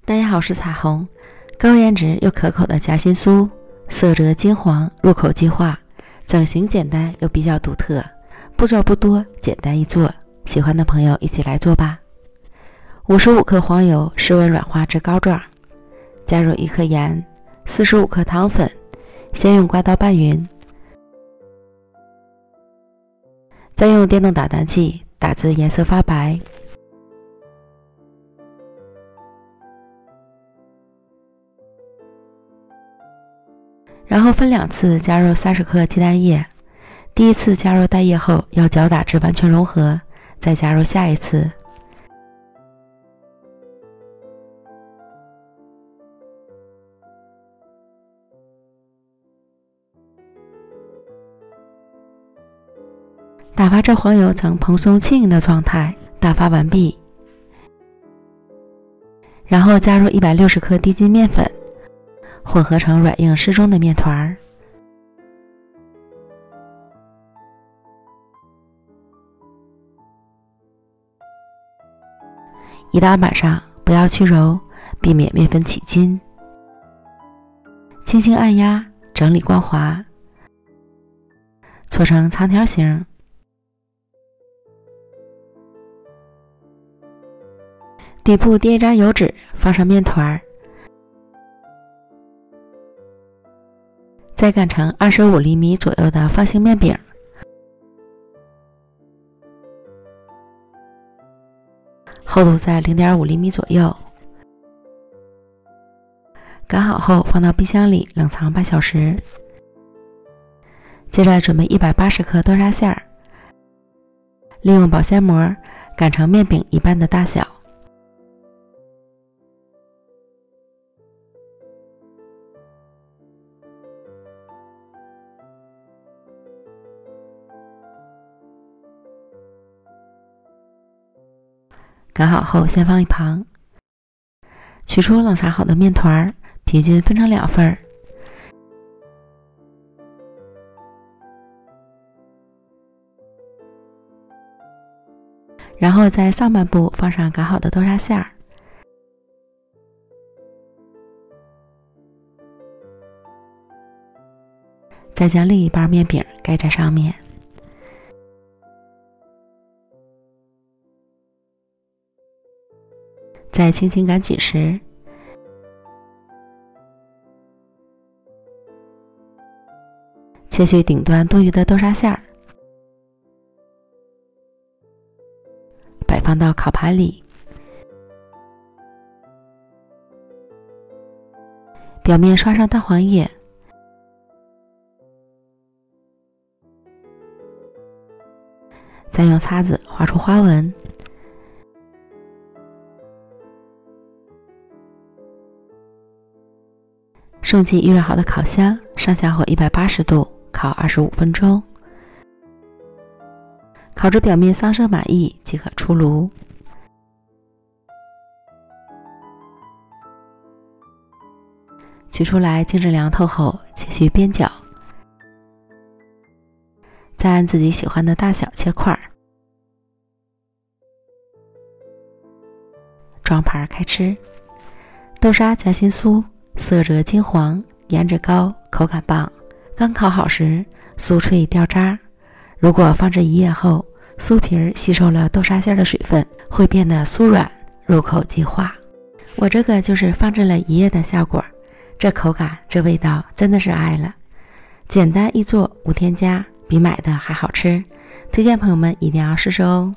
大家好，我是彩虹。高颜值又可口的夹心酥，色泽金黄，入口即化，整形简单又比较独特，步骤不多，简单易做。喜欢的朋友一起来做吧。55克黄油室温软化至膏状，加入1克盐，45克糖粉，先用刮刀拌匀，再用电动打蛋器打至颜色发白。然后分2次加入30克鸡蛋液，第一次加入蛋液后要搅打至完全融合，再加入下一次。打发至黄油呈蓬松轻盈的状态，打发完毕。然后加入160克低筋面粉，混合成软硬适中的面团。一大板上，不要去揉，避免面粉起筋。轻轻按压，整理光滑，搓成长条形。底部垫一张油纸，放上面团，再擀成25厘米左右的方形面饼，厚度在0.5厘米左右。擀好后放到冰箱里冷藏半小时。接着准备180克豆沙馅儿，利用保鲜膜擀成面饼一半的大小。擀好后先放一旁，取出冷藏好的面团，平均分成2份，然后在上半部放上擀好的豆沙馅儿，再将另一半面饼盖在上面。再轻轻擀紧实，切去顶端多余的豆沙馅儿，摆放到烤盘里，表面刷上蛋黄液，再用叉子划出花纹。盛进预热好的烤箱，上下火180度，烤25分钟。烤至表面桑色满意即可出炉。取出来静置凉透后，切去边角，再按自己喜欢的大小切块，装盘开吃。豆沙夹心酥，色泽金黄，颜值高，口感棒。刚烤好时，酥脆掉渣。如果放置1夜后，酥皮吸收了豆沙馅的水分，会变得酥软，入口即化。我这个就是放置了1夜的效果，这口感，这味道真的是爱了。简单易做，无添加，比买的还好吃。推荐朋友们一定要试试哦。